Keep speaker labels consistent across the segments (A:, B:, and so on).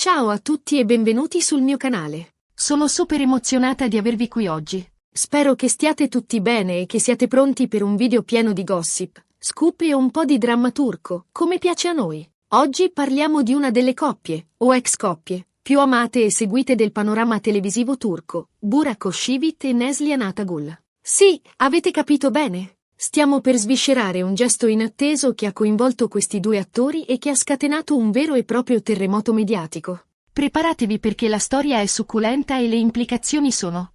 A: Ciao a tutti e benvenuti sul mio canale.
B: Sono super emozionata di avervi qui oggi.
A: Spero che stiate tutti bene e che siate pronti per un video pieno di gossip, scoop e un po' di dramma turco, come piace a noi. Oggi parliamo di una delle coppie, o ex coppie, più amate e seguite del panorama televisivo turco, Burak Özçivit e Neslihan Atagul. Sì, avete capito bene. Stiamo per sviscerare un gesto inatteso che ha coinvolto questi due attori e che ha scatenato un vero e proprio terremoto mediatico.
B: Preparatevi perché la storia è succulenta e le implicazioni sono,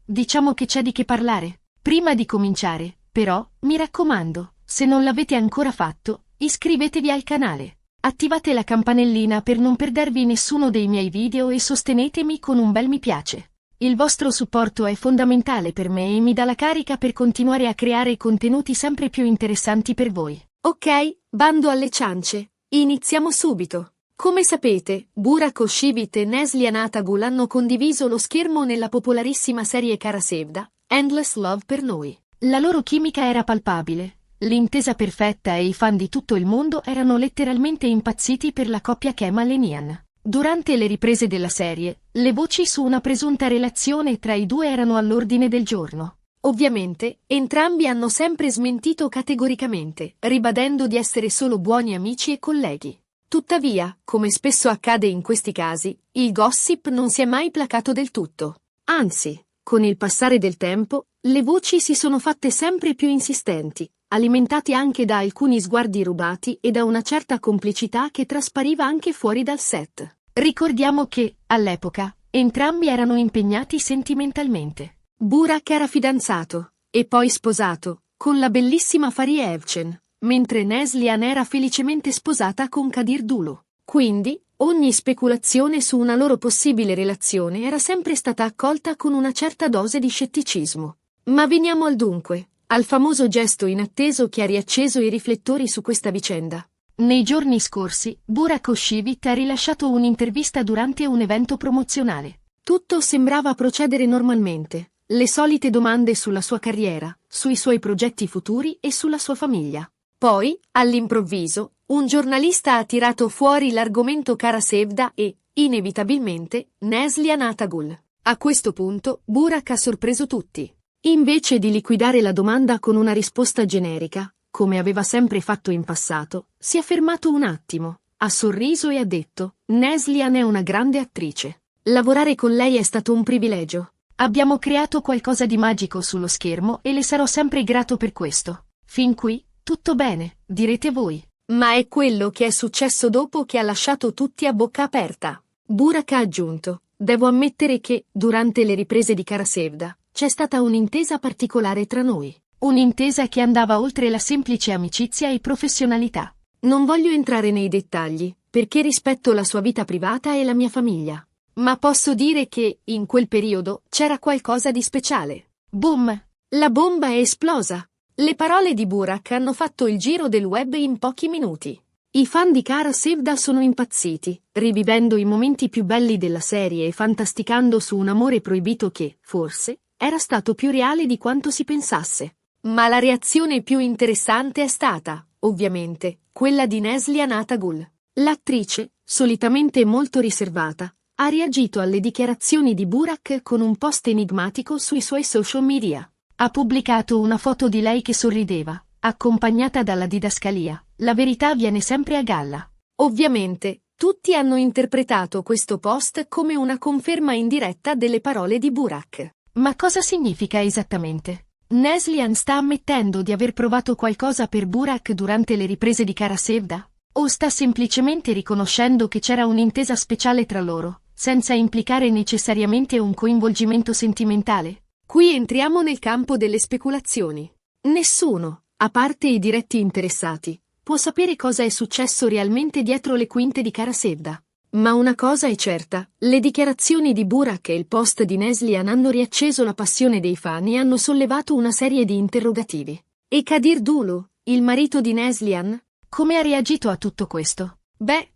B: diciamo che c'è di che parlare. Prima di cominciare, però, mi raccomando, se non l'avete ancora fatto, iscrivetevi al canale. Attivate la campanellina per non perdervi nessuno dei miei video e sostenetemi con un bel mi piace. Il vostro supporto è fondamentale per me e mi dà la carica per continuare a creare contenuti sempre più interessanti per voi.
A: Ok, bando alle ciance. Iniziamo subito. Come sapete, Burak Özçivit e Neslihan Atagul hanno condiviso lo schermo nella popolarissima serie Kara Sevda, Endless Love per noi.
B: La loro chimica era palpabile, l'intesa perfetta e i fan di tutto il mondo erano letteralmente impazziti per la coppia Kemal e Nihan. Durante le riprese della serie, le voci su una presunta relazione tra i due erano all'ordine del giorno.
A: Ovviamente, entrambi hanno sempre smentito categoricamente, ribadendo di essere solo buoni amici e colleghi. Tuttavia, come spesso accade in questi casi, il gossip non si è mai placato del tutto. Anzi, con il passare del tempo, le voci si sono fatte sempre più insistenti, alimentate anche da alcuni sguardi rubati e da una certa complicità che traspariva anche fuori dal set.
B: Ricordiamo che, all'epoca, entrambi erano impegnati sentimentalmente.
A: Burak era fidanzato, e poi sposato, con la bellissima Fariye Evcen, mentre Neslihan era felicemente sposata con Kadir Dulu. Quindi, ogni speculazione su una loro possibile relazione era sempre stata accolta con una certa dose di scetticismo. Ma veniamo al dunque, al famoso gesto inatteso che ha riacceso i riflettori su questa vicenda.
B: Nei giorni scorsi, Burak Özçivit ha rilasciato un'intervista durante un evento promozionale.
A: Tutto sembrava procedere normalmente, le solite domande sulla sua carriera, sui suoi progetti futuri e sulla sua famiglia. Poi, all'improvviso, un giornalista ha tirato fuori l'argomento Kara Sevda e, inevitabilmente, Neslihan Atagul. A questo punto, Burak ha sorpreso tutti. Invece di liquidare la domanda con una risposta generica, come aveva sempre fatto in passato, si è fermato un attimo, ha sorriso e ha detto: Neslihan è una grande attrice. Lavorare con lei è stato un privilegio.
B: Abbiamo creato qualcosa di magico sullo schermo e le sarò sempre grato per questo. Fin qui, tutto bene, direte voi.
A: Ma è quello che è successo dopo che ha lasciato tutti a bocca aperta. Burak ha aggiunto: devo ammettere che, durante le riprese di Kara Sevda, c'è stata un'intesa particolare tra noi.
B: Un'intesa che andava oltre la semplice amicizia e professionalità.
A: Non voglio entrare nei dettagli, perché rispetto la sua vita privata e la mia famiglia. Ma posso dire che, in quel periodo, c'era qualcosa di speciale.
B: Boom!
A: La bomba è esplosa. Le parole di Burak hanno fatto il giro del web in pochi minuti. I fan di Kara Sevda sono impazziti, rivivendo i momenti più belli della serie e fantasticando su un amore proibito che, forse, era stato più reale di quanto si pensasse. Ma la reazione più interessante è stata, ovviamente, quella di Neslihan Atagul. L'attrice, solitamente molto riservata, ha reagito alle dichiarazioni di Burak con un post enigmatico sui suoi social media.
B: Ha pubblicato una foto di lei che sorrideva, accompagnata dalla didascalia: la verità viene sempre a galla.
A: Ovviamente, tutti hanno interpretato questo post come una conferma indiretta delle parole di Burak.
B: Ma cosa significa esattamente? Neslihan sta ammettendo di aver provato qualcosa per Burak durante le riprese di Kara Sevda? O sta semplicemente riconoscendo che c'era un'intesa speciale tra loro, senza implicare necessariamente un coinvolgimento sentimentale?
A: Qui entriamo nel campo delle speculazioni. Nessuno, a parte i diretti interessati, può sapere cosa è successo realmente dietro le quinte di Kara Sevda. Ma una cosa è certa, le dichiarazioni di Burak e il post di Neslihan hanno riacceso la passione dei fan e hanno sollevato una serie di interrogativi. E Kadir Dulu, il marito di Neslihan?
B: Come ha reagito a tutto questo?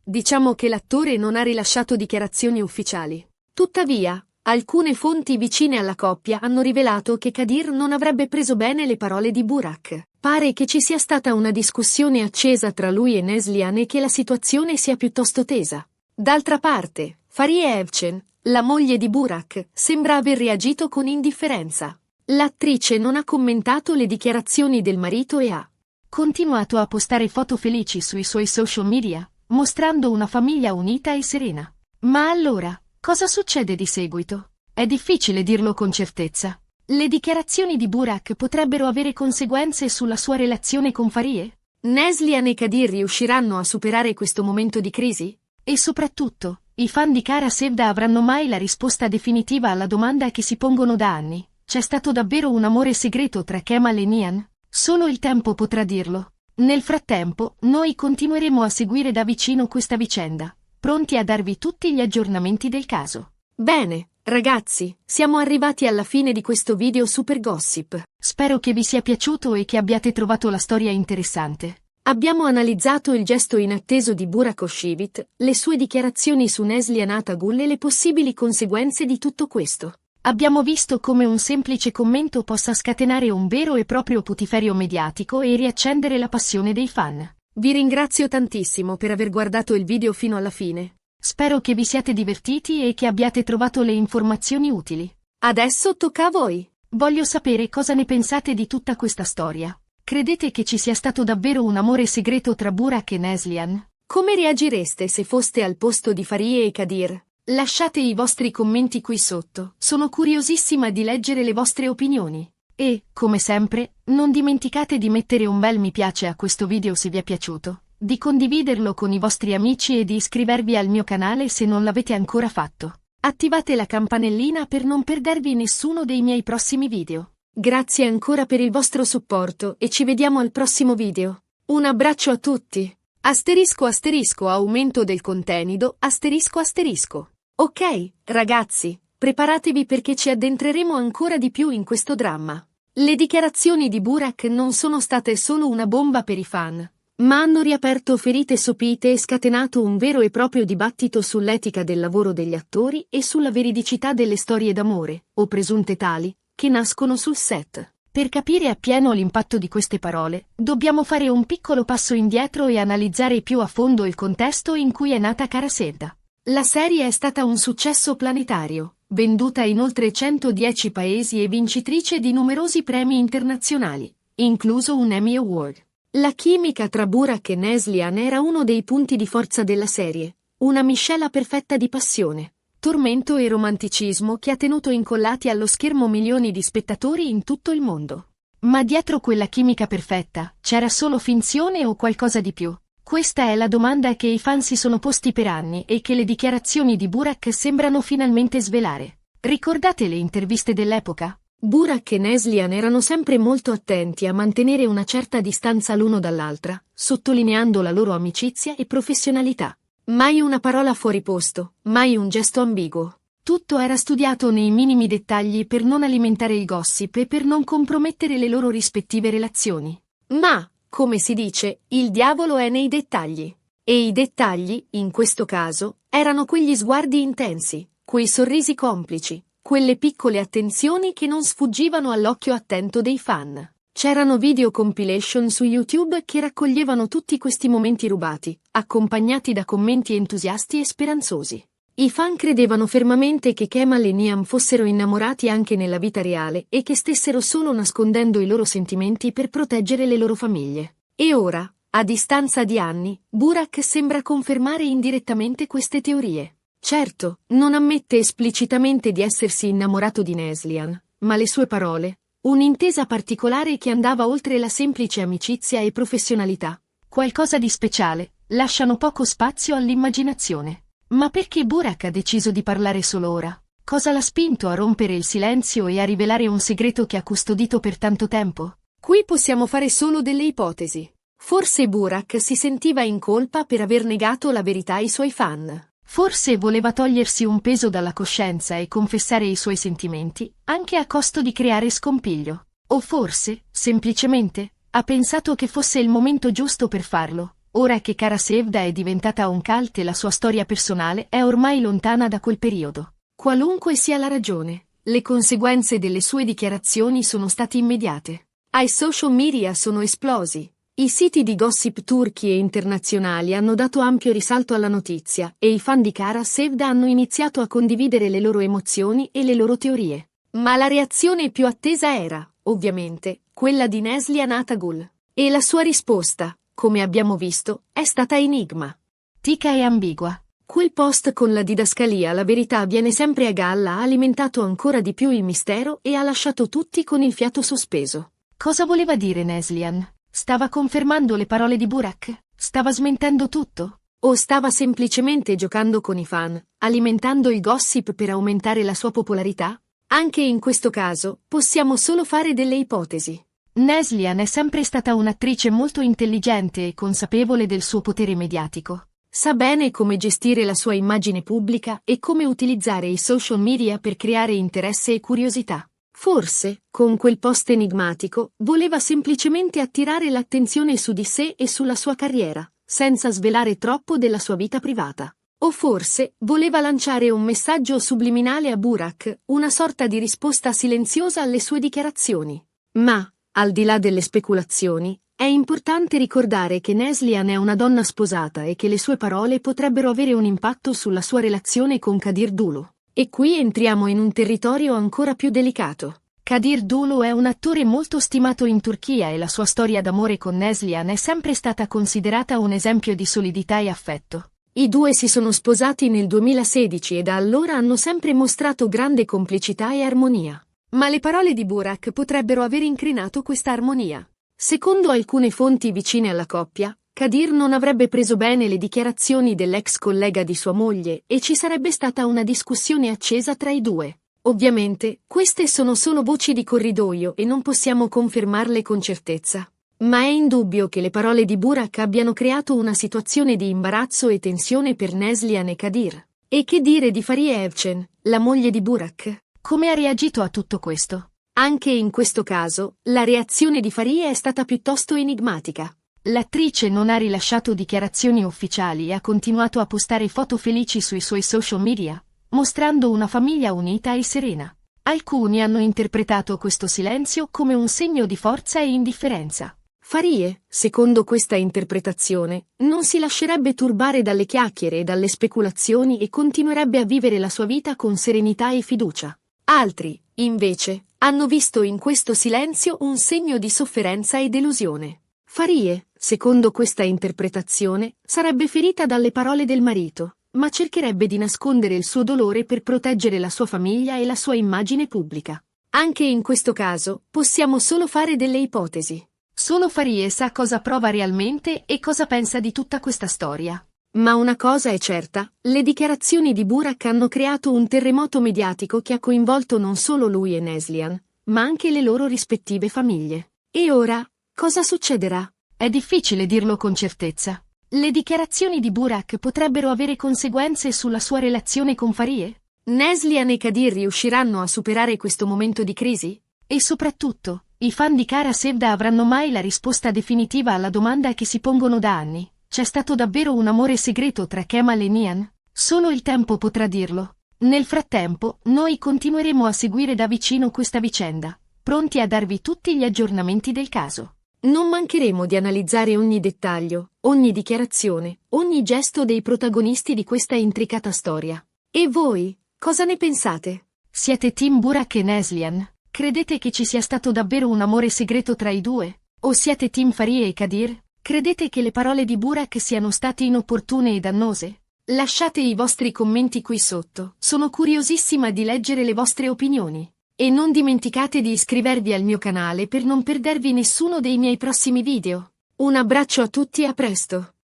A: Diciamo che l'attore non ha rilasciato dichiarazioni ufficiali. Tuttavia, alcune fonti vicine alla coppia hanno rivelato che Kadir non avrebbe preso bene le parole di Burak. Pare che ci sia stata una discussione accesa tra lui e Neslihan e che la situazione sia piuttosto tesa. D'altra parte, Fariye Evcen, la moglie di Burak, sembra aver reagito con indifferenza. L'attrice non ha commentato le dichiarazioni del marito e ha
B: continuato a postare foto felici sui suoi social media, mostrando una famiglia unita e serena. Ma allora, cosa succede di seguito? È difficile dirlo con certezza. Le dichiarazioni di Burak potrebbero avere conseguenze sulla sua relazione con Fariye?
A: Neslihan e Kadir riusciranno a superare questo momento di crisi?
B: E soprattutto, i fan di Kara Sevda avranno mai la risposta definitiva alla domanda che si pongono da anni? C'è stato davvero un amore segreto tra Kemal e Nihan? Solo il tempo potrà dirlo. Nel frattempo, noi continueremo a seguire da vicino questa vicenda, pronti a darvi tutti gli aggiornamenti del caso.
A: Bene, ragazzi, siamo arrivati alla fine di questo video super gossip.
B: Spero che vi sia piaciuto e che abbiate trovato la storia interessante.
A: Abbiamo analizzato il gesto inatteso di Burak Özçivit, le sue dichiarazioni su Neslihan Atagul e le possibili conseguenze di tutto questo.
B: Abbiamo visto come un semplice commento possa scatenare un vero e proprio putiferio mediatico e riaccendere la passione dei fan.
A: Vi ringrazio tantissimo per aver guardato il video fino alla fine.
B: Spero che vi siate divertiti e che abbiate trovato le informazioni utili.
A: Adesso tocca a voi.
B: Voglio sapere cosa ne pensate di tutta questa storia. Credete che ci sia stato davvero un amore segreto tra Burak e Neslihan?
A: Come reagireste se foste al posto di Fariye e Kadir? Lasciate i vostri commenti qui sotto, sono curiosissima di leggere le vostre opinioni.
B: E, come sempre, non dimenticate di mettere un bel mi piace a questo video se vi è piaciuto, di condividerlo con i vostri amici e di iscrivervi al mio canale se non l'avete ancora fatto. Attivate la campanellina per non perdervi nessuno dei miei prossimi video.
A: Grazie ancora per il vostro supporto e ci vediamo al prossimo video. Un abbraccio a tutti. Asterisco asterisco aumento del contenuto asterisco asterisco. Ok, ragazzi, preparatevi perché ci addentreremo ancora di più in questo dramma. Le dichiarazioni di Burak non sono state solo una bomba per i fan, ma hanno riaperto ferite sopite e scatenato un vero e proprio dibattito sull'etica del lavoro degli attori e sulla veridicità delle storie d'amore, o presunte tali, che nascono sul set.
B: Per capire appieno l'impatto di queste parole, dobbiamo fare un piccolo passo indietro e analizzare più a fondo il contesto in cui è nata Kara Sevda.
A: La serie è stata un successo planetario, venduta in oltre 110 paesi e vincitrice di numerosi premi internazionali, incluso un Emmy Award. La chimica tra Burak e Neslihan era uno dei punti di forza della serie, una miscela perfetta di passione, tormento e romanticismo che ha tenuto incollati allo schermo milioni di spettatori in tutto il mondo.
B: Ma dietro quella chimica perfetta, c'era solo finzione o qualcosa di più? Questa è la domanda che i fan si sono posti per anni e che le dichiarazioni di Burak sembrano finalmente svelare. Ricordate le interviste dell'epoca?
A: Burak e Neslihan erano sempre molto attenti a mantenere una certa distanza l'uno dall'altra, sottolineando la loro amicizia e professionalità. Mai una parola fuori posto, mai un gesto ambiguo. Tutto era studiato nei minimi dettagli per non alimentare il gossip e per non compromettere le loro rispettive relazioni. Ma, come si dice, il diavolo è nei dettagli. E i dettagli, in questo caso, erano quegli sguardi intensi, quei sorrisi complici, quelle piccole attenzioni che non sfuggivano all'occhio attento dei fan. C'erano video compilation su YouTube che raccoglievano tutti questi momenti rubati, accompagnati da commenti entusiasti e speranzosi. I fan credevano fermamente che Kemal e Nihan fossero innamorati anche nella vita reale e che stessero solo nascondendo i loro sentimenti per proteggere le loro famiglie. E ora, a distanza di anni, Burak sembra confermare indirettamente queste teorie. Certo, non ammette esplicitamente di essersi innamorato di Neslihan, ma le sue parole, un'intesa particolare che andava oltre la semplice amicizia e professionalità,
B: qualcosa di speciale, lasciano poco spazio all'immaginazione. Ma perché Burak ha deciso di parlare solo ora? Cosa l'ha spinto a rompere il silenzio e a rivelare un segreto che ha custodito per tanto tempo?
A: Qui possiamo fare solo delle ipotesi. Forse Burak si sentiva in colpa per aver negato la verità ai suoi fan.
B: Forse voleva togliersi un peso dalla coscienza e confessare i suoi sentimenti, anche a costo di creare scompiglio. O forse, semplicemente, ha pensato che fosse il momento giusto per farlo. Ora che Kara Sevda è diventata un cult e la sua storia personale è ormai lontana da quel periodo. Qualunque sia la ragione, le conseguenze delle sue dichiarazioni sono state immediate.
A: Ai social media sono esplosi. I siti di gossip turchi e internazionali hanno dato ampio risalto alla notizia e i fan di Kara Sevda hanno iniziato a condividere le loro emozioni e le loro teorie. Ma la reazione più attesa era, ovviamente, quella di Neslihan Atagul. E la sua risposta, come abbiamo visto, è stata enigma.
B: Tica e ambigua.
A: Quel post con la didascalia "la verità viene sempre a galla" ha alimentato ancora di più il mistero e ha lasciato tutti con il fiato sospeso.
B: Cosa voleva dire Neslihan? Stava confermando le parole di Burak? Stava smentendo tutto?
A: O stava semplicemente giocando con i fan, alimentando il gossip per aumentare la sua popolarità? Anche in questo caso, possiamo solo fare delle ipotesi.
B: Neslihan è sempre stata un'attrice molto intelligente e consapevole del suo potere mediatico.
A: Sa bene come gestire la sua immagine pubblica e come utilizzare i social media per creare interesse e curiosità. Forse, con quel post enigmatico, voleva semplicemente attirare l'attenzione su di sé e sulla sua carriera, senza svelare troppo della sua vita privata. O forse, voleva lanciare un messaggio subliminale a Burak, una sorta di risposta silenziosa alle sue dichiarazioni. Ma, al di là delle speculazioni, è importante ricordare che Neslihan è una donna sposata e che le sue parole potrebbero avere un impatto sulla sua relazione con Kadir Dulu. E qui entriamo in un territorio ancora più delicato.
B: Kadir Dulu è un attore molto stimato in Turchia e la sua storia d'amore con Neslihan è sempre stata considerata un esempio di solidità e affetto.
A: I due si sono sposati nel 2016 e da allora hanno sempre mostrato grande complicità e armonia. Ma le parole di Burak potrebbero aver incrinato questa armonia. Secondo alcune fonti vicine alla coppia, Kadir non avrebbe preso bene le dichiarazioni dell'ex collega di sua moglie e ci sarebbe stata una discussione accesa tra i due. Ovviamente, queste sono solo voci di corridoio e non possiamo confermarle con certezza. Ma è indubbio che le parole di Burak abbiano creato una situazione di imbarazzo e tensione per Neslihan e Kadir. E che dire di Fariye Evcen, la moglie di Burak?
B: Come ha reagito a tutto questo?
A: Anche in questo caso, la reazione di Fariye è stata piuttosto enigmatica.
B: L'attrice non ha rilasciato dichiarazioni ufficiali e ha continuato a postare foto felici sui suoi social media, mostrando una famiglia unita e serena. Alcuni hanno interpretato questo silenzio come un segno di forza e indifferenza.
A: Fariye, secondo questa interpretazione, non si lascerebbe turbare dalle chiacchiere e dalle speculazioni e continuerebbe a vivere la sua vita con serenità e fiducia. Altri, invece, hanno visto in questo silenzio un segno di sofferenza e delusione. Fariye, secondo questa interpretazione, sarebbe ferita dalle parole del marito, ma cercherebbe di nascondere il suo dolore per proteggere la sua famiglia e la sua immagine pubblica. Anche in questo caso, possiamo solo fare delle ipotesi.
B: Solo Fariye sa cosa prova realmente e cosa pensa di tutta questa storia.
A: Ma una cosa è certa, le dichiarazioni di Burak hanno creato un terremoto mediatico che ha coinvolto non solo lui e Neslihan, ma anche le loro rispettive famiglie. E ora, cosa succederà?
B: È difficile dirlo con certezza. Le dichiarazioni di Burak potrebbero avere conseguenze sulla sua relazione con Fariye?
A: Neslihan e Kadir riusciranno a superare questo momento di crisi?
B: E soprattutto, i fan di Kara Sevda avranno mai la risposta definitiva alla domanda che si pongono da anni. C'è stato davvero un amore segreto tra Kemal e Nihan? Solo il tempo potrà dirlo. Nel frattempo, noi continueremo a seguire da vicino questa vicenda, pronti a darvi tutti gli aggiornamenti del caso.
A: Non mancheremo di analizzare ogni dettaglio, ogni dichiarazione, ogni gesto dei protagonisti di questa intricata storia. E voi, cosa ne pensate?
B: Siete team Burak e Neslihan? Credete che ci sia stato davvero un amore segreto tra i due? O siete team Fariye e Kadir? Credete che le parole di Burak siano state inopportune e dannose? Lasciate i vostri commenti qui sotto, sono curiosissima di leggere le vostre opinioni. E non dimenticate di iscrivervi al mio canale per non perdervi nessuno dei miei prossimi video. Un abbraccio a tutti e a presto!